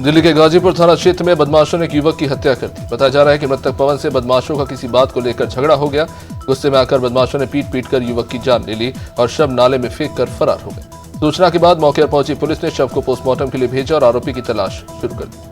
दिल्ली के गाजीपुर थाना क्षेत्र में बदमाशों ने एक युवक की हत्या कर दी। बताया जा रहा है कि मृतक पवन से बदमाशों का किसी बात को लेकर झगड़ा हो गया। गुस्से में आकर बदमाशों ने पीट कर युवक की जान ले ली और शव नाले में फेंक कर फरार हो गए। सूचना के बाद मौके पर पहुंची पुलिस ने शव को पोस्टमार्टम के लिए भेजा और आरोपी की तलाश शुरू कर दी।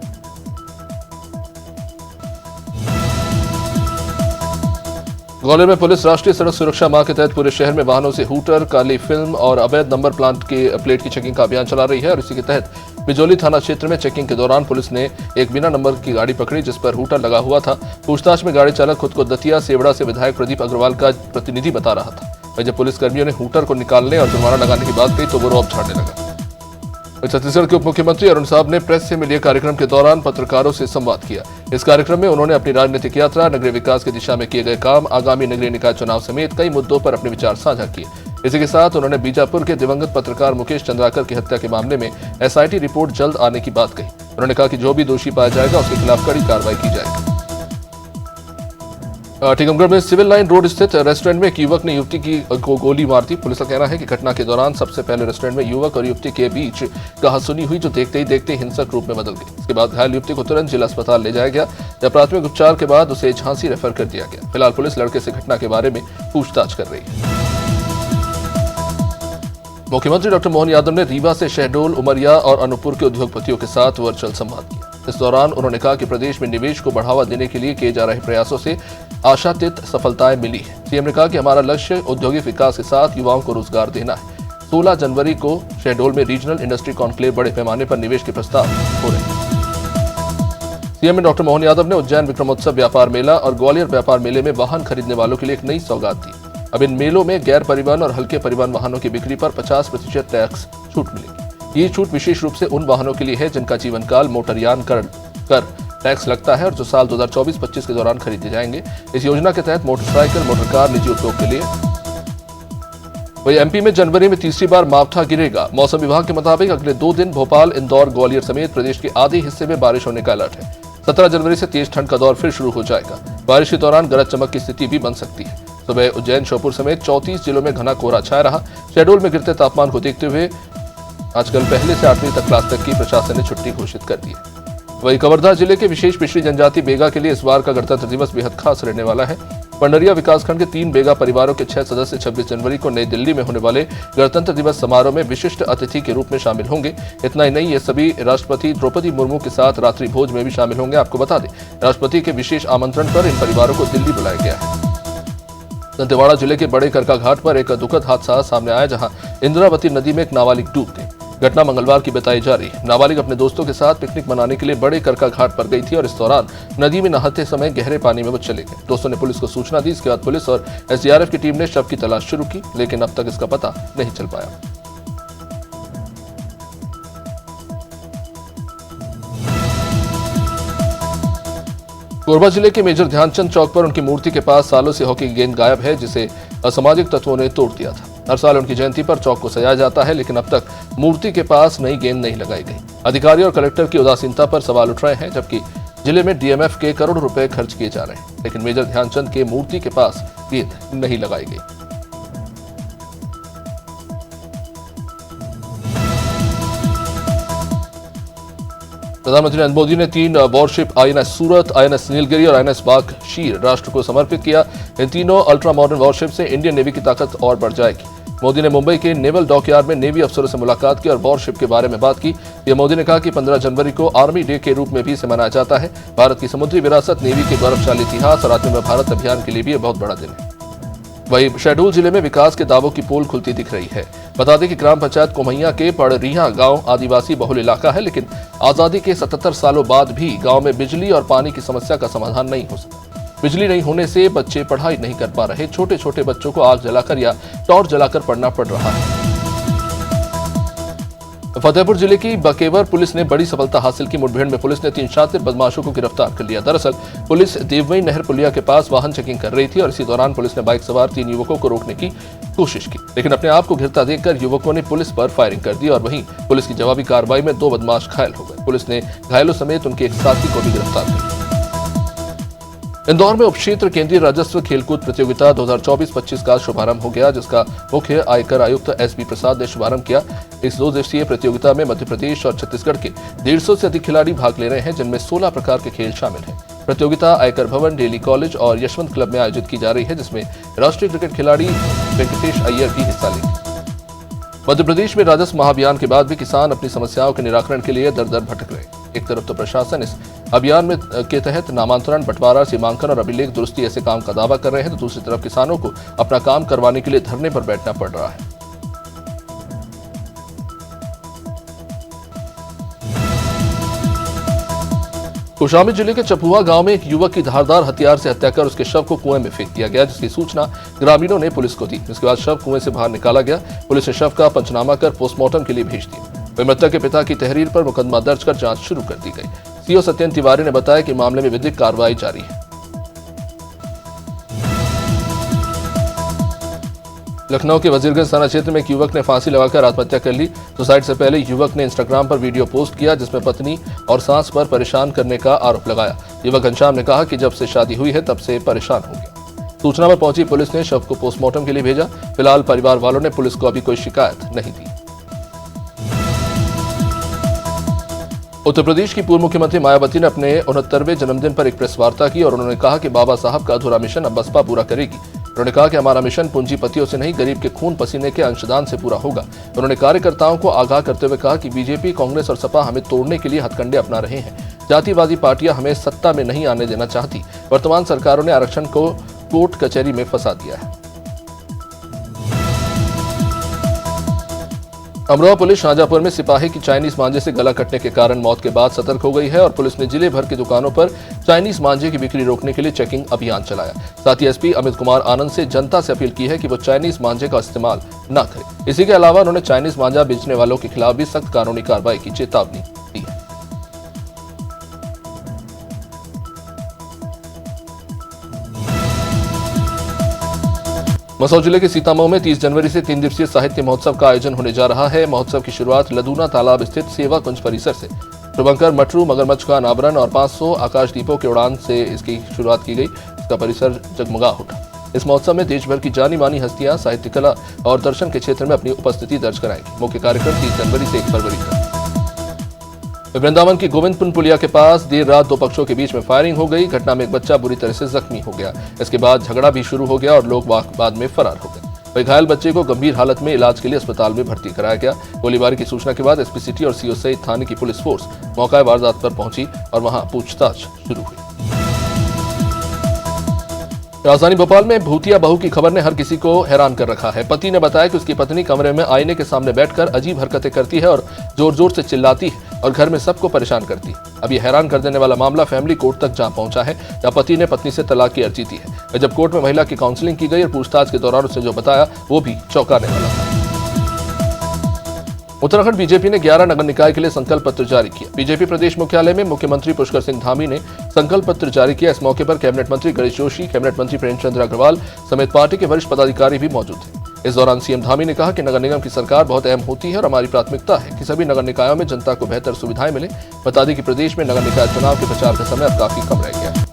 ग्वालियर में पुलिस राष्ट्रीय सड़क सुरक्षा माह के तहत पूरे शहर में वाहनों से हूटर, काली फिल्म और अवैध नंबर प्लेट की चेकिंग का अभियान चला रही है और इसी के तहत बिजौली थाना क्षेत्र में चेकिंग के दौरान पुलिस ने एक बिना नंबर की गाड़ी पकड़ी जिस पर हूटर लगा हुआ था। पूछताछ में गाड़ी चालक खुद को दतिया सेवड़ा से विधायक प्रदीप अग्रवाल का प्रतिनिधि बता रहा था। वहीं जब पुलिसकर्मियों ने हूटर को निकालने और जुर्माना लगाने की बात कही तो वो रौब झाड़ने लगा। छत्तीसगढ़ के उप मुख्यमंत्री अरुण साहब ने प्रेस से मिले कार्यक्रम के दौरान पत्रकारों से संवाद किया। इस कार्यक्रम में उन्होंने अपनी राजनीतिक यात्रा, नगरीय विकास की दिशा में किए गए काम, आगामी नगरीय निकाय चुनाव समेत कई मुद्दों पर अपने विचार साझा किए। इसी के साथ उन्होंने बीजापुर के दिवंगत पत्रकार मुकेश चंद्राकर की हत्या के मामले में एसआईटी रिपोर्ट जल्द आने की बात कही। उन्होंने कहा कि जो भी दोषी पाया जाएगा उसके खिलाफ कड़ी कार्रवाई की जाएगी। टीकमगढ़ में सिविल लाइन रोड स्थित रेस्टोरेंट में एक युवक ने युवती को गोली मार दी। पुलिस का कहना है कि घटना के दौरान सबसे पहले रेस्टोरेंट में युवक और युवती के बीच कहासुनी हुई जो देखते ही देखते हिंसक रूप में बदल गई। इसके बाद घायल युवती को तुरंत जिला अस्पताल ले जाया गया जब प्राथमिक उपचार के बाद उसे झांसी रेफर कर दिया गया। फिलहाल पुलिस लड़के से घटना के बारे में पूछताछ कर रही है। मुख्यमंत्री डॉक्टर मोहन यादव ने रीवा से शहडोल, उमरिया और अनूपपुर के उद्योगपतियों के साथ वर्चुअल संवाद किया। इस दौरान उन्होंने कहा कि प्रदेश में निवेश को बढ़ावा देने के लिए किए जा रहे प्रयासों से आशातीत सफलताएं मिली है। सीएम ने कहा कि हमारा लक्ष्य औद्योगिक विकास के साथ युवाओं को रोजगार देना है। 16 जनवरी को शहडोल में रीजनल इंडस्ट्री कॉन्क्लेव बड़े पैमाने पर निवेश के प्रस्ताव हो रहे हैं। सीएम ने डॉक्टर मोहन यादव ने उज्जैन विक्रमोत्सव व्यापार मेला और ग्वालियर व्यापार मेले में वाहन खरीदने वालों के लिए एक नई सौगात दी। अब इन मेलों में गैर परिवहन और हल्के परिवहन वाहनों की बिक्री पर 50% टैक्स छूट मिलेगी। ये छूट विशेष रूप से उन वाहनों के लिए है जिनका जीवन काल मोटरयान कर टैक्स लगता है और जो साल 2024-25 के दौरान खरीदे जाएंगे। इस योजना के तहत मोटरसाइकिल, मोटरकार निजी उपयोग के लिए। वही एमपी में जनवरी में तीसरी बार मावठा गिरेगा। मौसम विभाग के मुताबिक अगले 2 दिन भोपाल, इंदौर, ग्वालियर समेत प्रदेश के आधे हिस्से में बारिश होने का अलर्ट है। 17 जनवरी से तेज ठंड का दौर फिर शुरू हो जाएगा। बारिश के दौरान गरज चमक की स्थिति भी बन सकती है। सुबह उज्जैन, श्योपुर समेत 34 जिलों में घना कोहरा छाया रहा। शहडोल में गिरते तापमान को देखते हुए आजकल पहले से 8वीं तक क्लास तक की प्रशासन ने छुट्टी घोषित कर दी है। वहीं कवर्धा जिले के विशेष पिछड़ी जनजाति बेगा के लिए इस बार का गणतंत्र दिवस बेहद खास रहने वाला है। पंडरिया विकासखंड के 3 बेगा परिवारों के 6 सदस्य 26 जनवरी को नई दिल्ली में होने वाले गणतंत्र दिवस समारोह में विशिष्ट अतिथि के रूप में शामिल होंगे। इतना ही नहीं, ये सभी राष्ट्रपति द्रौपदी मुर्मू के साथ रात्रि भोज में भी शामिल होंगे। आपको बता दें, राष्ट्रपति के विशेष आमंत्रण पर इन परिवारों को दिल्ली बुलाया गया है। दंतेवाड़ा जिले के बड़े करका घाट पर एक दुखद हादसा सामने आया जहां इंद्रावती नदी में एक नाबालिग डूब गई। घटना मंगलवार की बताई जा रही है। नाबालिग अपने दोस्तों के साथ पिकनिक मनाने के लिए बड़े करका घाट पर गई थी और इस दौरान नदी में नहाते समय गहरे पानी में वो चले गए। दोस्तों ने पुलिस को सूचना दी। इसके बाद पुलिस और एसडीआरएफ की टीम ने शव की तलाश शुरू की, लेकिन अब तक इसका पता नहीं चल पाया। कोरबा जिले के मेजर ध्यानचंद चौक पर उनकी मूर्ति के पास सालों से हॉकी की गेंद गायब है जिसे असामाजिक तत्वों ने तोड़ दिया था। हर साल उनकी जयंती पर चौक को सजाया जाता है, लेकिन अब तक मूर्ति के पास नई गेंद नहीं लगाई गई। अधिकारी और कलेक्टर की उदासीनता पर सवाल उठ रहे हैं, जबकि जिले में डीएमएफ के करोड़ों रुपए खर्च किए जा रहे हैं, लेकिन मेजर ध्यानचंद के मूर्ति के पास गेंद नहीं लगाई गई। प्रधानमंत्री नरेंद्र मोदी ने 3 वॉरशिप आईएनएस सूरत, आईएनएस नीलगिरी और आईएनएस बाघ शीर राष्ट्र को समर्पित किया। इन तीनों अल्ट्रा मॉडर्न वॉरशिप से इंडियन नेवी की ताकत और बढ़ जाएगी। मोदी ने मुंबई के नेवल डॉकयार्ड में नेवी अफसरों से मुलाकात की और वॉरशिप के बारे में बात की। पीएम मोदी ने कहा कि 15 जनवरी को आर्मी डे के रूप में भी इसे मनाया जाता है। भारत की समुद्री विरासत, नेवी के गौरवशाली इतिहास और आत्मनिर्भर भारत अभियान के लिए भी यह बहुत बड़ा दिन है। वहीं शहडोल जिले में विकास के दावों की पोल खुलती दिख रही है। बता दें कि ग्राम पंचायत कोमैया के पड़रिया गांव आदिवासी बहुल इलाका है, लेकिन आजादी के 77 सालों बाद भी गांव में बिजली और पानी की समस्या का समाधान नहीं हो सका। बिजली नहीं होने से बच्चे पढ़ाई नहीं कर पा रहे। छोटे छोटे बच्चों को आग जलाकर या टॉर्च जलाकर पढ़ना पड़ रहा है। फतेहपुर जिले की बकेवर पुलिस ने बड़ी सफलता हासिल की। मुठभेड़ में पुलिस ने 3 शातिर बदमाशों को गिरफ्तार कर लिया। दरअसल पुलिस देवमई नहर पुलिया के पास वाहन चेकिंग कर रही थी और इसी दौरान पुलिस ने बाइक सवार 3 युवकों को रोकने की कोशिश की, लेकिन अपने आप को घिरता देखकर युवकों ने पुलिस पर फायरिंग कर दी और वहीं पुलिस की जवाबी कार्रवाई में 2 बदमाश घायल हो गए। पुलिस ने घायलों समेत उनके एक साथी को भी गिरफ्तार कर लिया। इंदौर में उपक्षेत्र केंद्रीय राजस्व खेलकूद प्रतियोगिता 2024-25 का शुभारंभ हो गया, जिसका मुख्य आयकर आयुक्त एसबी प्रसाद ने शुभारंभ किया। इस 2 दिवसीय प्रतियोगिता में मध्य प्रदेश और छत्तीसगढ़ के 150 से अधिक खिलाड़ी भाग ले रहे हैं, जिनमें 16 प्रकार के खेल शामिल हैं। प्रतियोगिता आयकर भवन, डेली कॉलेज और यशवंत क्लब में आयोजित की जा रही है, जिसमें राष्ट्रीय क्रिकेट खिलाड़ी वेंकटेश अय्यर भी हिस्सा लेंगे। मध्य प्रदेश में राजस्व महाअभियान के बाद भी किसान अपनी समस्याओं के निराकरण के लिए दर दर भटक रहे हैं। एक तरफ तो प्रशासन इस अभियान के तहत नामांतरण, बंटवारा, सीमांकन और अभिलेख दुरुस्ती ऐसे काम का दावा कर रहे हैं, तो दूसरी तरफ किसानों को अपना काम करवाने के लिए धरने पर बैठना पड़ रहा है। कौशाम्बी जिले के चपुआ गांव में एक युवक की धारदार हथियार से हत्या कर उसके शव को कुएं में फेंक दिया गया, जिसकी सूचना ग्रामीणों ने पुलिस को दी। इसके बाद शव कुएं से बाहर निकाला गया। पुलिस ने शव का पंचनामा कर पोस्टमार्टम के लिए भेज दिया। मृतक के पिता की तहरीर पर मुकदमा दर्ज कर जांच शुरू कर दी गई। सीओ सत्येंद्र तिवारी ने बताया कि मामले में विधिक कार्रवाई जारी है। लखनऊ के वजीरगंज थाना क्षेत्र में एक युवक ने फांसी लगाकर आत्महत्या कर ली। सुसाइड से पहले युवक ने इंस्टाग्राम पर वीडियो पोस्ट किया, जिसमें पत्नी और सास पर परेशान करने का आरोप लगाया। युवक घनश्याम ने कहा कि जब से शादी हुई है तब से परेशान हो गया। सूचना पर पहुंची पुलिस ने शव को पोस्टमार्टम के लिए भेजा। फिलहाल परिवार वालों ने पुलिस को अभी कोई शिकायत नहीं दी। उत्तर प्रदेश की पूर्व मुख्यमंत्री मायावती ने अपने 69वें जन्मदिन पर एक प्रेस वार्ता की और उन्होंने कहा कि बाबा साहब का अधूरा मिशन अब बसपा पूरा करेगी। उन्होंने कहा कि हमारा मिशन पूंजीपतियों से नहीं, गरीब के खून पसीने के अंशदान से पूरा होगा। उन्होंने कार्यकर्ताओं को आगाह करते हुए कहा कि बीजेपी, कांग्रेस और सपा हमें तोड़ने के लिए हथकंडे अपना रहे हैं। जातिवादी पार्टियां हमें सत्ता में नहीं आने देना चाहती। वर्तमान सरकारों ने आरक्षण को कोर्ट कचहरी में फंसा दिया है। अमरोहा पुलिस शाहजहांपुर में सिपाही की चाइनीज मांझे से गला कटने के कारण मौत के बाद सतर्क हो गई है और पुलिस ने जिले भर की दुकानों पर चाइनीज मांझे की बिक्री रोकने के लिए चेकिंग अभियान चलाया। साथ ही एसपी अमित कुमार आनंद से जनता से अपील की है कि वो चाइनीज मांझे का इस्तेमाल न करें। इसी के अलावा उन्होंने चाइनीज मांझा बेचने वालों के खिलाफ भी सख्त कानूनी कार्रवाई की चेतावनी दी है। मंदसौर जिले के सीतामऊ में 30 जनवरी से 3 दिवसीय साहित्य महोत्सव का आयोजन होने जा रहा है। महोत्सव की शुरुआत लदूना तालाब स्थित सेवा कुंज परिसर से शुभंकर मटरू मगरमच्छ का अनावरण और 500 आकाश दीपों के उड़ान से इसकी शुरुआत की गई। इसका परिसर जगमगा उठा। इस महोत्सव में देश भर की जानी मानी हस्तियां साहित्य, कला और दर्शन के क्षेत्र में अपनी उपस्थिति दर्ज कराएंगी। मुख्य कार्यक्रम 30 जनवरी से 1 फरवरी तक। वृंदावन की गोविंदपुर पुलिया के पास देर रात 2 पक्षों के बीच में फायरिंग हो गई। घटना में एक बच्चा बुरी तरह से जख्मी हो गया। इसके बाद झगड़ा भी शुरू हो गया और लोग बाद में फरार हो गए। वही घायल बच्चे को गंभीर हालत में इलाज के लिए अस्पताल में भर्ती कराया गया। गोलीबारी की सूचना के बाद एसपी सिटी और सीओ सहित थाने की पुलिस फोर्स मौका वारदात पर पहुंची और वहां पूछताछ शुरू हुई। राजधानी भोपाल में भूतिया बहू की खबर ने हर किसी को हैरान कर रखा है। पति ने बताया कि उसकी पत्नी कमरे में आईने के सामने बैठकर अजीब हरकतें करती है और जोर जोर से चिल्लाती है और घर में सबको परेशान करती है। अब ये हैरान कर देने वाला मामला फैमिली कोर्ट तक जा पहुंचा है, जहां पति ने पत्नी से तलाक की अर्जी दी है। जब कोर्ट में महिला की काउंसलिंग की गई और पूछताछ के दौरान उसने जो बताया वो भी चौंकाने वाला था। उत्तराखंड बीजेपी ने 11 नगर निकाय के लिए संकल्प पत्र जारी किया। बीजेपी प्रदेश मुख्यालय में मुख्यमंत्री पुष्कर सिंह धामी ने संकल्प पत्र जारी किया। इस मौके पर कैबिनेट मंत्री गणेश जोशी, कैबिनेट मंत्री प्रेमचंद्र अग्रवाल समेत पार्टी के वरिष्ठ पदाधिकारी भी मौजूद थे। इस दौरान सीएम धामी ने कहा कि नगर निगम की सरकार बहुत अहम होती है और हमारी प्राथमिकता है कि सभी नगर निकायों में जनता को बेहतर सुविधाएं मिले। बता दें कि प्रदेश में नगर निकाय चुनाव के प्रचार का समय अब काफी कम रह गया है।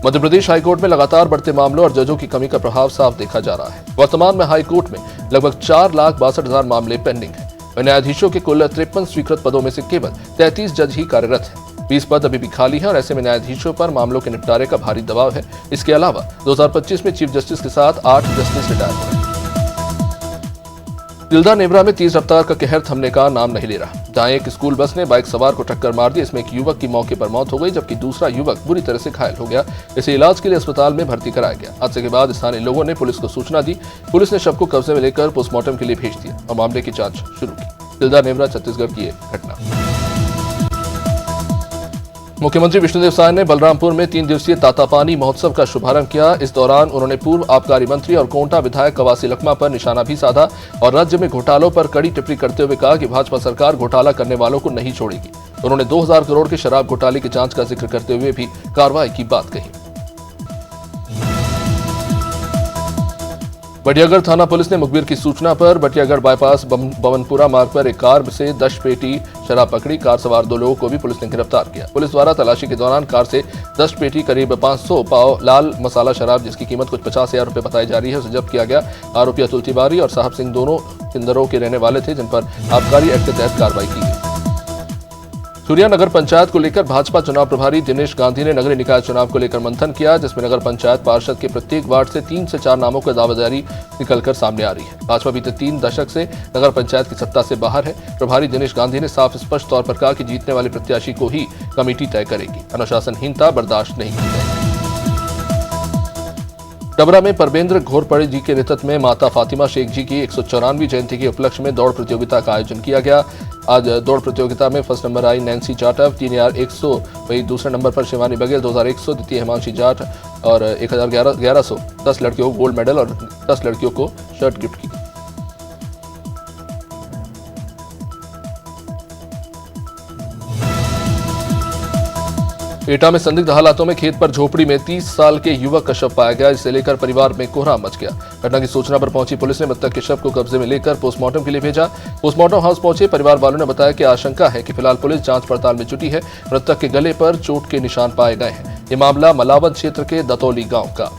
मध्य प्रदेश हाईकोर्ट में लगातार बढ़ते मामलों और जजों की कमी का प्रभाव साफ देखा जा रहा है। वर्तमान में हाईकोर्ट में लगभग 4,62,000 मामले पेंडिंग है। न्यायाधीशों के कुल 53 स्वीकृत पदों में से केवल 33 जज ही कार्यरत हैं। 20 पद अभी भी खाली हैं और ऐसे में न्यायाधीशों पर मामलों के निपटारे का भारी दबाव है। इसके अलावा 2025 में चीफ जस्टिस के साथ 8 जस्टिस रिटायर हुए। तिल्दा नेवरा में तेज रफ्तार का कहर थमने का नाम नहीं ले रहा। जहां एक स्कूल बस ने बाइक सवार को टक्कर मार दी, इसमें एक युवक की मौके पर मौत हो गई, जबकि दूसरा युवक बुरी तरह से घायल हो गया। इसे इलाज के लिए अस्पताल में भर्ती कराया गया। हादसे के बाद स्थानीय लोगों ने पुलिस को सूचना दी। पुलिस ने शव को कब्जे में लेकर पोस्टमार्टम के लिए भेज दिया और मामले की जांच शुरू की। तिल्दा नेवरा छत्तीसगढ़ की एक घटना। मुख्यमंत्री विष्णुदेव साय ने बलरामपुर में 3 दिवसीय तातापानी महोत्सव का शुभारंभ किया। इस दौरान उन्होंने पूर्व आबकारी मंत्री और कोंटा विधायक कवासी लखमा पर निशाना भी साधा और राज्य में घोटालों पर कड़ी टिप्पणी करते हुए कहा कि भाजपा सरकार घोटाला करने वालों को नहीं छोड़ेगी। उन्होंने 2000 करोड़ के शराब घोटाले की जांच का जिक्र करते हुए भी कार्रवाई की बात कही। बटियागढ़ थाना पुलिस ने मुखबिर की सूचना पर बटियागढ़ बाईपास बवनपुरा मार्ग पर एक कार से 10 पेटी शराब पकड़ी। कार सवार 2 लोगों को भी पुलिस ने गिरफ्तार किया। पुलिस द्वारा तलाशी के दौरान कार से 10 पेटी करीब 500 पाव लाल मसाला शराब जिसकी कीमत कुछ 50,000 रुपए बताई जा रही है उसे जब्त किया गया। आरोपी अतुल तिवारी और साहब सिंह दोनों किंदरों के रहने वाले थे जिन पर आबकारी एक्ट के तहत कार्रवाई की गई। सूर्या नगर पंचायत को लेकर भाजपा चुनाव प्रभारी दिनेश गांधी ने नगरीय निकाय चुनाव को लेकर मंथन किया, जिसमें नगर पंचायत पार्षद के प्रत्येक वार्ड से 3 से 4 नामों की दावेदारी निकलकर सामने आ रही है। भाजपा बीते 3 दशक से नगर पंचायत की सत्ता से बाहर है। प्रभारी दिनेश गांधी ने साफ स्पष्ट तौर पर कहा कि जीतने वाले प्रत्याशी को ही कमेटी तय करेगी। अनुशासनहीनता बर्दाश्त नहीं की जाएगी। डबरा में परवेंद्र घोरपड़े जी के नेतृत्व में माता फातिमा शेख जी की 194वीं जयंती के उपलक्ष्य में दौड़ प्रतियोगिता का आयोजन किया गया। आज दौड़ प्रतियोगिता में फर्स्ट नंबर आई नैन्सी जाटव 3100, वहीं दूसरे नंबर पर शिवानी बघेल 2100, द्वितीय हिमांशी जाट और 1100। 10 लड़कियों को गोल्ड मेडल और 10 लड़कियों को शर्ट गिफ्ट की। एटा में संदिग्ध हालातों में खेत पर झोपड़ी में 30 साल के युवक का शव पाया गया, जिसे लेकर परिवार में कोहराम मच गया। घटना की सूचना पर पहुंची पुलिस ने मृतक के शव को कब्जे में लेकर पोस्टमार्टम के लिए भेजा। पोस्टमार्टम हाउस पहुंचे परिवार वालों ने बताया कि आशंका है कि फिलहाल पुलिस जांच पड़ताल में जुटी है। मृतक के गले पर चोट के निशान पाए गए हैं। ये मामला मलावन क्षेत्र के दतौली गांव का।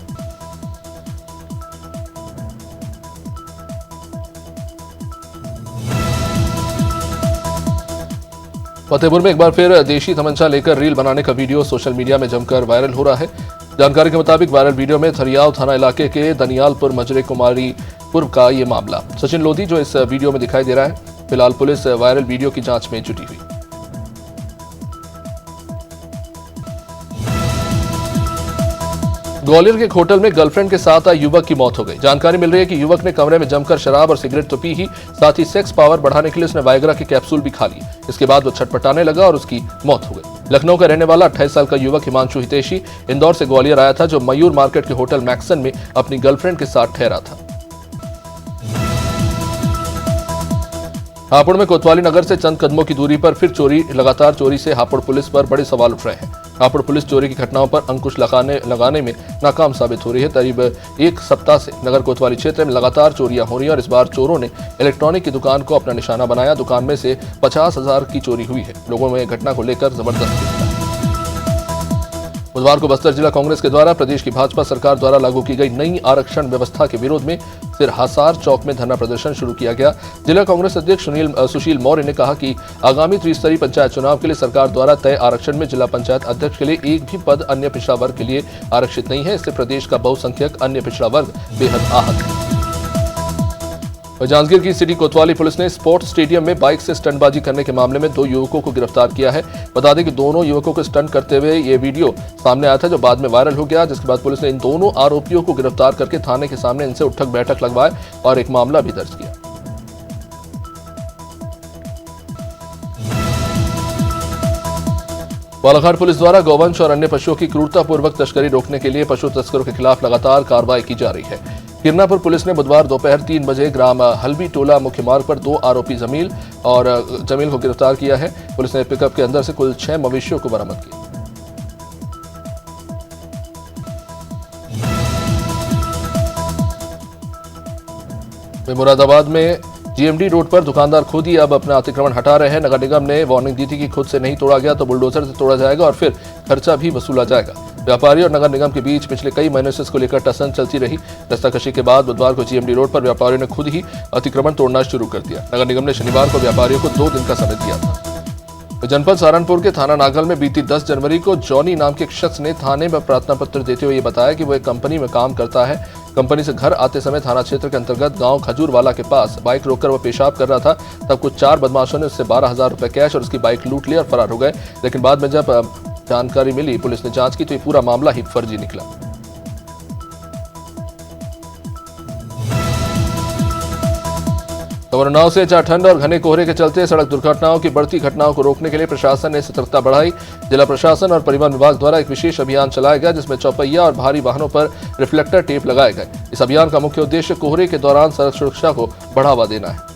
फतेहपुर में एक बार फिर देशी तमंचा लेकर रील बनाने का वीडियो सोशल मीडिया में जमकर वायरल हो रहा है। जानकारी के मुताबिक वायरल वीडियो में थरियाव थाना इलाके के दनियालपुर मजरे कुमारीपुर का ये मामला। सचिन लोधी जो इस वीडियो में दिखाई दे रहा है। फिलहाल पुलिस वायरल वीडियो की जांच में जुटी हुई। ग्वालियर के एक होटल में गर्लफ्रेंड के साथ आए युवक की मौत हो गई। जानकारी मिल रही है कि युवक ने कमरे में जमकर शराब और सिगरेट तो पी ही, साथ ही सेक्स पावर बढ़ाने के लिए उसने वाइग्रा के कैप्सूल भी खा ली। इसके बाद वो छटपटाने लगा और उसकी मौत हो गई। लखनऊ का रहने वाला 28 साल का युवक हिमांशु हितेशी इंदौर से ग्वालियर आया था, जो मयूर मार्केट के होटल मैक्सन में अपनी गर्लफ्रेंड के साथ ठहरा था। हापुड़ में कोतवाली नगर से चंद कदमों की दूरी पर फिर चोरी। लगातार चोरी से हापुड़ पुलिस पर बड़े सवाल उठ रहे हैं। हापुड़ पुलिस चोरी की घटनाओं पर अंकुश लगाने में नाकाम साबित हो रही है। करीब 1 सप्ताह से नगर कोतवाली क्षेत्र में लगातार चोरियां हो रही हैं और इस बार चोरों ने इलेक्ट्रॉनिक की दुकान को अपना निशाना बनाया। दुकान में से 50,000 की चोरी हुई है। लोगों में घटना को लेकर जबरदस्त। बुधवार को बस्तर जिला कांग्रेस के द्वारा प्रदेश की भाजपा सरकार द्वारा लागू की गई नई आरक्षण व्यवस्था के विरोध में सिरहासार चौक में धरना प्रदर्शन शुरू किया गया। जिला कांग्रेस अध्यक्ष सुशील मौर्य ने कहा कि आगामी त्रिस्तरीय पंचायत चुनाव के लिए सरकार द्वारा तय आरक्षण में जिला पंचायत अध्यक्ष के लिए एक भी पद अन्य पिछड़ा वर्ग के लिए आरक्षित नहीं है। इससे प्रदेश का बहुसंख्यक अन्य पिछड़ा वर्ग बेहद आहत है। जांजगीर की सिटी कोतवाली पुलिस ने स्पोर्ट्स स्टेडियम में बाइक से स्टंटबाजी करने के मामले में 2 युवकों को गिरफ्तार किया है। बता दें कि दोनों युवकों को स्टंट करते हुए ये वीडियो सामने आया था, जो बाद में वायरल हो गया। जिसके बाद पुलिस ने इन दोनों आरोपियों को गिरफ्तार करके थाने के सामने इनसे उठक बैठक लगवाए और एक मामला भी दर्ज किया। बालाघाट पुलिस द्वारा गौवंश और अन्य पशुओं की क्रूरतापूर्वक तस्करी रोकने के लिए पशु तस्करों के खिलाफ लगातार कार्रवाई की जा रही है। किरनापुर पुलिस ने बुधवार दोपहर 3 बजे ग्राम हल्बी टोला मुख्य मार्ग पर 2 आरोपी जमील को गिरफ्तार किया है। पुलिस ने पिकअप के अंदर से कुल 6 मवेशियों को बरामद किया। मुरादाबाद में जीएमडी रोड पर दुकानदार खुद ही अब अपना अतिक्रमण हटा रहे हैं। नगर निगम ने वार्निंग दी थी कि खुद से नहीं तोड़ा गया तो बुलडोजर से तोड़ा जाएगा और फिर खर्चा भी वसूला जाएगा। व्यापारी और नगर निगम के बीच पिछले कई महीनों से इसको लेकर टसन चलती रही। दस्तकशी के बाद बुधवार को जीएमडी रोड पर व्यापारियों ने खुद ही अतिक्रमण तोड़ना शुरू कर दिया। नगर निगम ने शनिवार को व्यापारियों को 2 दिन का समय दिया था। जनपद सहारनपुर के थाना नागल में बीती 10 जनवरी को जॉनी नाम के एक शख्स ने थाने में प्रार्थना पत्र देते हुए बताया कि वो एक कंपनी में काम करता है। कंपनी से घर आते समय थाना क्षेत्र के अंतर्गत गांव खजूरवाला के पास बाइक रोककर वो पेशाब कर रहा था। तब कुछ 4 बदमाशों ने उससे 12,000 रुपए कैश और उसकी बाइक लूट ली और फरार हो गए। लेकिन बाद में जब जानकारी मिली, पुलिस ने जांच की तो ये पूरा मामला ही फर्जी निकला। उन्नाव से ठंड और घने कोहरे के चलते सड़क दुर्घटनाओं की बढ़ती घटनाओं को रोकने के लिए प्रशासन ने सतर्कता बढ़ाई। जिला प्रशासन और परिवहन विभाग द्वारा एक विशेष अभियान चलाया गया, जिसमें चौपहिया और भारी वाहनों पर रिफ्लेक्टर टेप लगाए गए। इस अभियान का मुख्य उद्देश्य कोहरे के दौरान सड़क सुरक्षा को बढ़ावा देना है।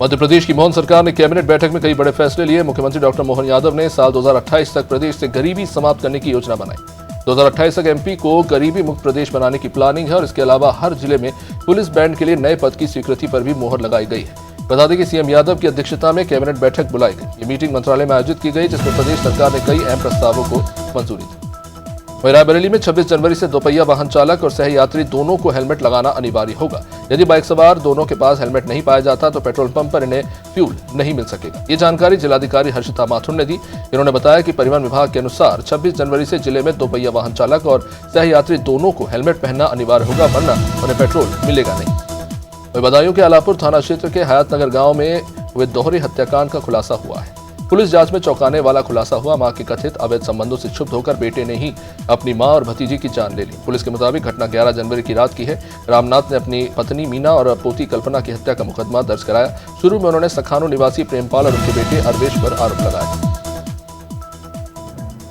मध्य प्रदेश की मोहन सरकार ने कैबिनेट बैठक में कई बड़े फैसले लिए। मुख्यमंत्री डॉक्टर मोहन यादव ने साल 2028 तक प्रदेश से गरीबी समाप्त करने की योजना बनाई। 2028 तक एमपी को गरीबी मुक्त प्रदेश बनाने की प्लानिंग है और इसके अलावा हर जिले में पुलिस बैंड के लिए नए पद की स्वीकृति पर भी मोहर लगाई गई है। बता दें कि सीएम यादव की अध्यक्षता में कैबिनेट बैठक बुलाई गई। ये मीटिंग मंत्रालय में आयोजित की गई, जिसमें प्रदेश सरकार ने कई अहम प्रस्तावों को मंजूरी दी। रायबरेली में 26 जनवरी से दोपहिया वाहन चालक और सहयात्री दोनों को हेलमेट लगाना अनिवार्य होगा। यदि बाइक सवार दोनों के पास हेलमेट नहीं पाया जाता तो पेट्रोल पंप पर इन्हें फ्यूल नहीं मिल सकेगा। ये जानकारी जिलाधिकारी हर्षिता माथुर ने दी। इन्होंने बताया कि परिवहन विभाग के अनुसार 26 जनवरी से जिले में दोपहिया वाहन चालक और सहयात्री दोनों को हेलमेट पहनना अनिवार्य होगा, वरना उन्हें पेट्रोल मिलेगा नहीं। वहीं बदायूं के आलापुर थाना क्षेत्र के हयातनगर गांव में हुए दोहरे हत्याकांड का खुलासा हुआ है। पुलिस जांच में चौंकाने वाला खुलासा हुआ। मां के कथित अवैध संबंधों से क्षुब्ध होकर बेटे ने ही अपनी मां और भतीजी की जान ले ली। पुलिस के मुताबिक घटना 11 जनवरी की रात की है। रामनाथ ने अपनी पत्नी मीना और पोती कल्पना की हत्या का मुकदमा दर्ज कराया। शुरू में उन्होंने सखानो निवासी प्रेमपाल और उनके बेटे अरवेश पर आरोप लगाया।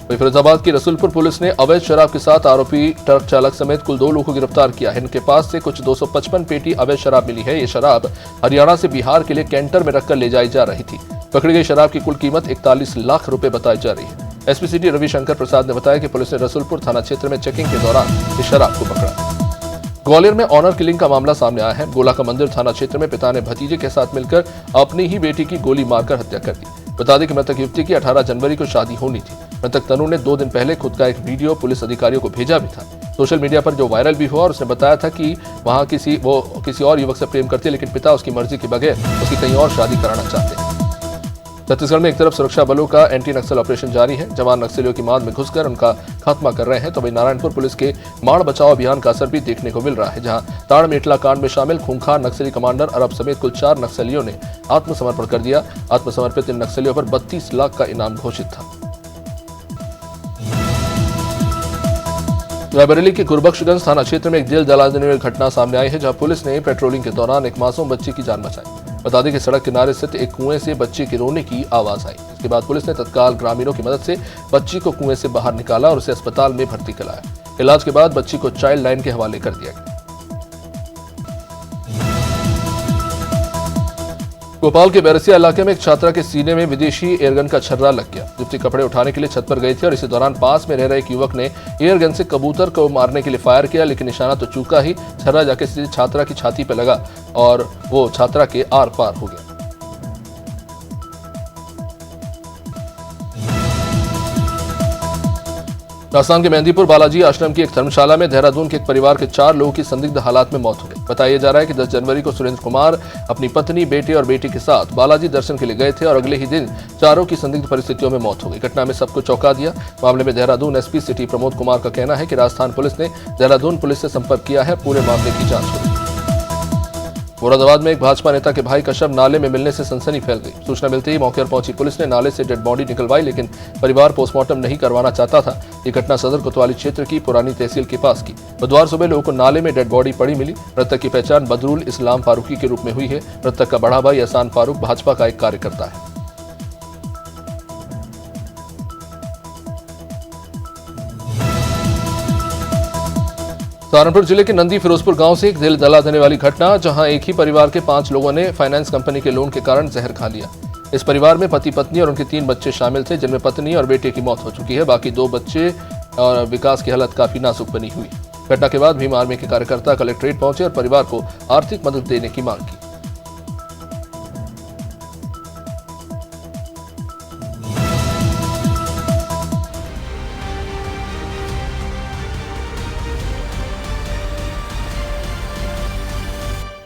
फिरोजाबाद की रसूलपुर पुलिस ने अवैध शराब के साथ आरोपी ट्रक चालक समेत कुल 2 लोगों को गिरफ्तार किया है। इनके पास से कुछ 255 पेटी अवैध शराब मिली है। ये शराब हरियाणा से बिहार के लिए कैंटर में रखकर ले जाई जा रही थी। पकड़ी गई शराब की कुल कीमत 41 लाख रुपए बताई जा रही है। एसपी सिटी रविशंकर प्रसाद ने बताया कि पुलिस ने रसूलपुर थाना क्षेत्र में चेकिंग के दौरान इस शराब को पकड़ा। ग्वालियर में ऑनर किलिंग का मामला सामने आया है। गोला का मंदिर थाना क्षेत्र में पिता ने भतीजे के साथ मिलकर अपनी ही बेटी की गोली मारकर हत्या कर दी। बता दें कि मृतक युवती की 18 जनवरी को शादी होनी थी। मृतक तनु ने 2 दिन पहले खुद का एक वीडियो पुलिस अधिकारियों को भेजा भी था। सोशल मीडिया पर जो वायरल भी हुआ और उसने बताया था कि वहां किसी और युवक से प्रेम करती है, लेकिन पिता उसकी मर्जी के बगैर उसकी कहीं और शादी कराना चाहते हैं। छत्तीसगढ़ में एक तरफ सुरक्षा बलों का एंटी नक्सल ऑपरेशन जारी है। जवान नक्सलियों की मांद में घुसकर उनका खात्मा कर रहे हैं, तो वहीं नारायणपुर पुलिस के माड़ बचाओ अभियान का असर भी देखने को मिल रहा है, जहां ताड़ मेटला कांड में शामिल खूंखार नक्सली कमांडर अरब समेत कुल 4 नक्सलियों ने आत्मसमर्पण कर दिया। आत्मसमर्पित इन नक्सलियों पर 32 लाख का इनाम घोषित था। रायबरेली के गुरबख्शगंज थाना क्षेत्र में एक दिल जला देने वाली घटना सामने आई है, जहां पुलिस ने पेट्रोलिंग के दौरान एक मासूम बच्ची की जान बचाई। बता दें कि सड़क किनारे स्थित एक कुएं से बच्चे के रोने की आवाज आई। इसके बाद पुलिस ने तत्काल ग्रामीणों की मदद से बच्ची को कुएं से बाहर निकाला और उसे अस्पताल में भर्ती कराया। इलाज के बाद बच्ची को चाइल्ड लाइन के हवाले कर दिया गया। भोपाल के बैरसिया इलाके में एक छात्रा के सीने में विदेशी एयरगन का छर्रा लग गया। युवती कपड़े उठाने के लिए छत पर गई थी और इसी दौरान पास में रह रहे एक युवक ने एयरगन से कबूतर को मारने के लिए फायर किया, लेकिन निशाना तो चूका ही, छर्रा जाके सीधे छात्रा की छाती पर लगा और वो छात्रा के आर पार हो गया। राजस्थान के मेहंदीपुर बालाजी आश्रम की एक धर्मशाला में देहरादून के एक परिवार के 4 लोगों की संदिग्ध हालात में मौत हो गई। बताया जा रहा है कि 10 जनवरी को सुरेंद्र कुमार अपनी पत्नी, बेटे और बेटी के साथ बालाजी दर्शन के लिए गए थे और अगले ही दिन चारों की संदिग्ध परिस्थितियों में मौत हो गई। घटना में सबको चौंका दिया। मामले में देहरादून एसपी सिटी प्रमोद कुमार का कहना है कि राजस्थान पुलिस ने देहरादून पुलिस से संपर्क किया है। पूरे मामले की जांच हो रही है। मुरादाबाद में एक भाजपा नेता के भाई का शव नाले में मिलने से सनसनी फैल गई। सूचना मिलते ही मौके पर पहुंची पुलिस ने नाले से डेड बॉडी निकलवाई, लेकिन परिवार पोस्टमार्टम नहीं करवाना चाहता था। ये घटना सदर कोतवाली क्षेत्र की पुरानी तहसील के पास की। बुधवार सुबह लोगों को नाले में डेड बॉडी पड़ी मिली। मृतक की पहचान बदरुल इस्लाम फारूकी के रूप में हुई है। मृतक का बड़ा भाई एहसान फारूक भाजपा का एक कार्यकर्ता है। सहारनपुर जिले के नंदी फिरोजपुर गांव से एक दिल जला देने वाली घटना, जहां एक ही परिवार के 5 लोगों ने फाइनेंस कंपनी के लोन के कारण जहर खा लिया। इस परिवार में पति पत्नी और उनके 3 बच्चे शामिल थे, जिनमें पत्नी और बेटे की मौत हो चुकी है। बाकी 2 बच्चे और विकास की हालत काफी नाजुक बनी हुई। घटना के बाद भीम आर्मी के कार्यकर्ता कलेक्ट्रेट पहुंचे और परिवार को आर्थिक मदद देने की मांग की।